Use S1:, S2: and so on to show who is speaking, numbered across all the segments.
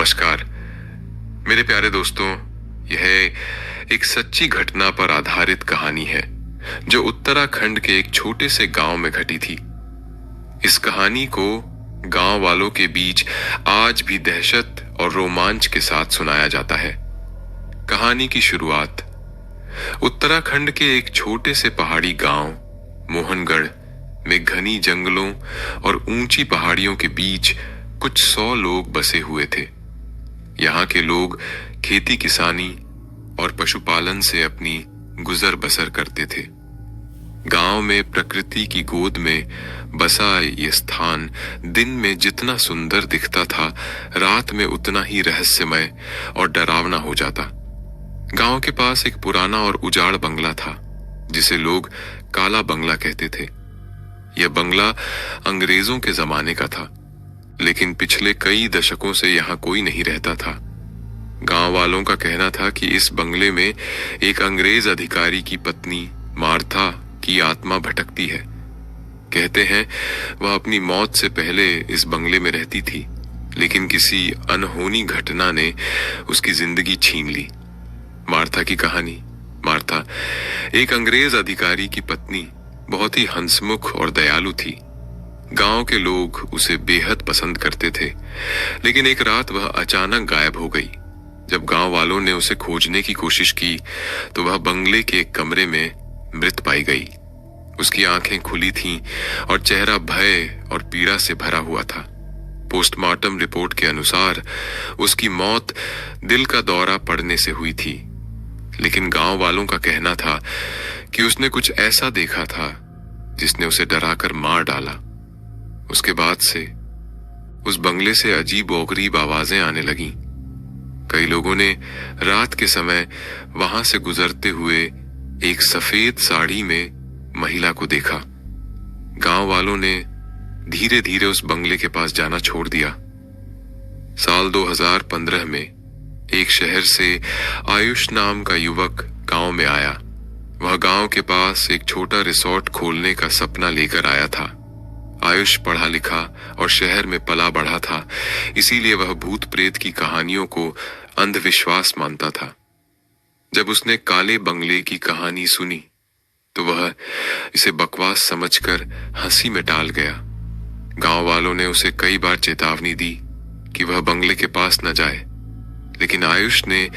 S1: नमस्कार मेरे प्यारे दोस्तों। यह एक सच्ची घटना पर आधारित कहानी है जो उत्तराखंड के एक छोटे से गांव में घटी थी। इस कहानी को गांव वालों के बीच आज भी दहशत और रोमांच के साथ सुनाया जाता है। कहानी की शुरुआत उत्तराखंड के एक छोटे से पहाड़ी गांव मोहनगढ़ में घनी जंगलों और ऊंची पहाड़ियों के बीच कुछ 100 लोग बसे हुए थे। यहाँ के लोग खेती किसानी और पशुपालन से अपनी गुजर बसर करते थे। गांव में प्रकृति की गोद में बसा ये स्थान दिन में जितना सुंदर दिखता था, रात में उतना ही रहस्यमय और डरावना हो जाता। गांव के पास एक पुराना और उजाड़ बंगला था जिसे लोग काला बंगला कहते थे। यह बंगला अंग्रेजों के जमाने का था, लेकिन पिछले कई दशकों से यहाँ कोई नहीं रहता था। गांव वालों का कहना था कि इस बंगले में एक अंग्रेज अधिकारी की पत्नी मार्था की आत्मा भटकती है। कहते हैं वह अपनी मौत से पहले इस बंगले में रहती थी, लेकिन किसी अनहोनी घटना ने उसकी जिंदगी छीन ली। मार्था की कहानी। मार्था एक अंग्रेज अधिकारी की पत्नी बहुत ही हंसमुख और दयालु थी। गांव के लोग उसे बेहद पसंद करते थे, लेकिन एक रात वह अचानक गायब हो गई। जब गांव वालों ने उसे खोजने की कोशिश की तो वह बंगले के एक कमरे में मृत पाई गई। उसकी आंखें खुली थीं और चेहरा भय और पीड़ा से भरा हुआ था। पोस्टमार्टम रिपोर्ट के अनुसार उसकी मौत दिल का दौरा पड़ने से हुई थी, लेकिन गांव वालों का कहना था कि उसने कुछ ऐसा देखा था जिसने उसे डराकर मार डाला। उसके बाद से उस बंगले से अजीब और गरीब आवाजें आने लगीं। कई लोगों ने रात के समय वहां से गुजरते हुए एक सफेद साड़ी में महिला को देखा। गांव वालों ने धीरे धीरे उस बंगले के पास जाना छोड़ दिया। साल 2015 में एक शहर से आयुष नाम का युवक गांव में आया। वह गांव के पास एक छोटा रिसोर्ट खोलने का सपना लेकर आया था। आयुष पढ़ा लिखा और शहर में पला बढ़ा था, इसीलिए वह भूत प्रेत की कहानियों को अंधविश्वास मानता था। जब उसने काले बंगले की कहानी सुनी तो वह इसे बकवास समझकर हंसी में टाल गया। गांव वालों ने उसे कई बार चेतावनी दी कि वह बंगले के पास न जाए, लेकिन आयुष ने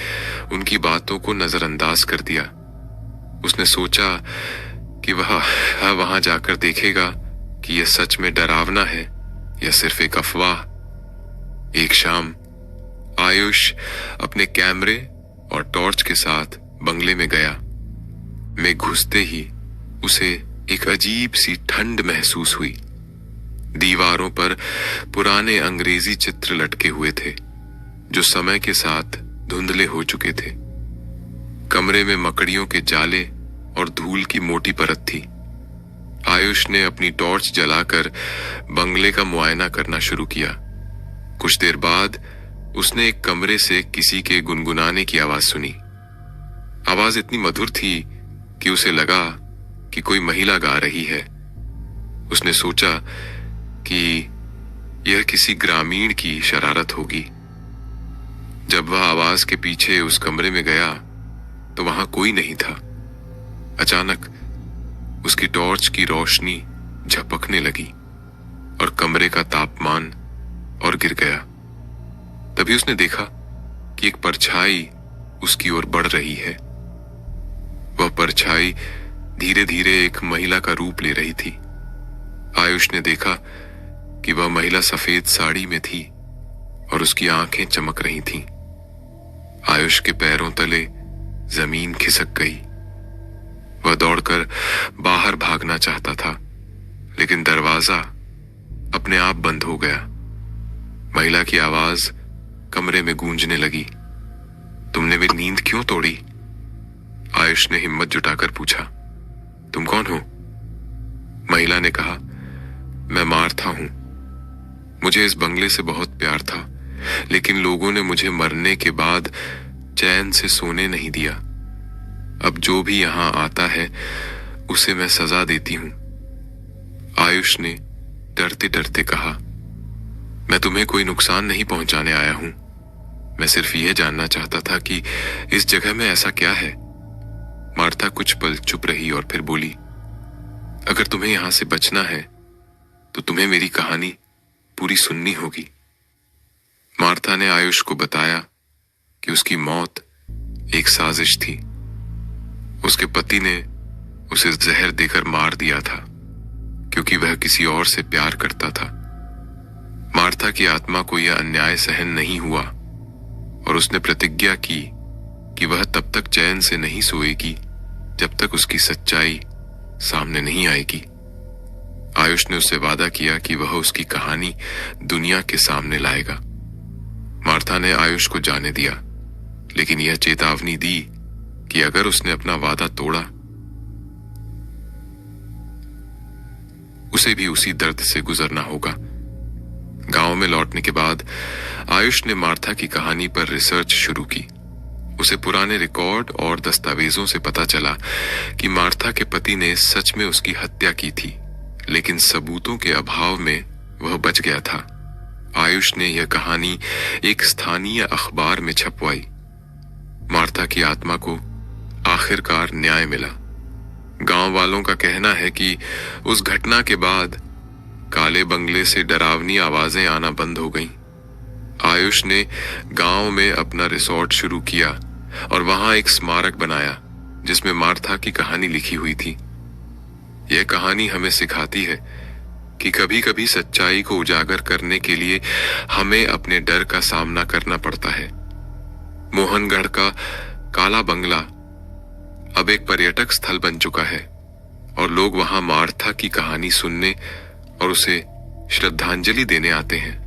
S1: उनकी बातों को नजरअंदाज कर दिया। उसने सोचा कि वह वहां जाकर देखेगा कि यह सच में डरावना है या सिर्फ एक अफवाह। एक शाम आयुष अपने कैमरे और टॉर्च के साथ बंगले में गया। में घुसते ही उसे एक अजीब सी ठंड महसूस हुई। दीवारों पर पुराने अंग्रेजी चित्र लटके हुए थे जो समय के साथ धुंधले हो चुके थे। कमरे में मकड़ियों के जाले और धूल की मोटी परत थी। आयुष ने अपनी टॉर्च जलाकर बंगले का मुआयना करना शुरू किया। कुछ देर बाद उसने एक कमरे से किसी के गुनगुनाने की आवाज सुनी। आवाज इतनी मधुर थी कि उसे लगा कि कोई महिला गा रही है। उसने सोचा कि यह किसी ग्रामीण की शरारत होगी। जब वह आवाज के पीछे उस कमरे में गया तो वहां कोई नहीं था। अचानक उसकी टॉर्च की रोशनी झपकने लगी और कमरे का तापमान और गिर गया। तभी उसने देखा कि एक परछाई उसकी ओर बढ़ रही है। वह परछाई धीरे धीरे एक महिला का रूप ले रही थी। आयुष ने देखा कि वह महिला सफेद साड़ी में थी और उसकी आंखें चमक रही थीं। आयुष के पैरों तले जमीन खिसक गई। वह दौड़कर बाहर भागना चाहता था, लेकिन दरवाजा अपने आप बंद हो गया। महिला की आवाज कमरे में गूंजने लगी। तुमने मेरी नींद क्यों तोड़ी? आयुष ने हिम्मत जुटाकर पूछा। तुम कौन हो? महिला ने कहा, मैं मार्था हूं। मुझे इस बंगले से बहुत प्यार था, लेकिन लोगों ने मुझे मरने के बाद चैन से सोने नहीं दिया। अब जो भी यहां आता है उसे मैं सजा देती हूं। आयुष ने डरते डरते कहा, मैं तुम्हें कोई नुकसान नहीं पहुंचाने आया हूं। मैं सिर्फ यह जानना चाहता था कि इस जगह में ऐसा क्या है। मार्था कुछ पल चुप रही और फिर बोली, अगर तुम्हें यहां से बचना है तो तुम्हें मेरी कहानी पूरी सुननी होगी। मार्था ने आयुष को बताया कि उसकी मौत एक साजिश थी। उसके पति ने उसे जहर देकर मार दिया था क्योंकि वह किसी और से प्यार करता था। मार्था की आत्मा को यह अन्याय सहन नहीं हुआ और उसने प्रतिज्ञा की कि वह तब तक चैन से नहीं सोएगी जब तक उसकी सच्चाई सामने नहीं आएगी। आयुष ने उससे वादा किया कि वह उसकी कहानी दुनिया के सामने लाएगा। मार्था ने आयुष को जाने दिया, लेकिन यह चेतावनी दी कि अगर उसने अपना वादा तोड़ा उसे भी उसी दर्द से गुजरना होगा। गांव में लौटने के बाद आयुष ने मार्था की कहानी पर रिसर्च शुरू की। उसे पुराने रिकॉर्ड और दस्तावेजों से पता चला कि मार्था के पति ने सच में उसकी हत्या की थी, लेकिन सबूतों के अभाव में वह बच गया था। आयुष ने यह कहानी एक स्थानीय अखबार में छपवाई। मार्था की आत्मा को आखिरकार न्याय मिला। गांव वालों का कहना है कि उस घटना के बाद काले बंगले से डरावनी आवाजें आना बंद हो गईं। आयुष ने गांव में अपना रिसोर्ट शुरू किया और वहां एक स्मारक बनाया जिसमें मार्था की कहानी लिखी हुई थी। यह कहानी हमें सिखाती है कि कभी कभी सच्चाई को उजागर करने के लिए हमें अपने डर का सामना करना पड़ता है। मोहनगढ़ का काला बंगला अब एक पर्यटक स्थल बन चुका है और लोग वहां मार्था की कहानी सुनने और उसे श्रद्धांजलि देने आते हैं।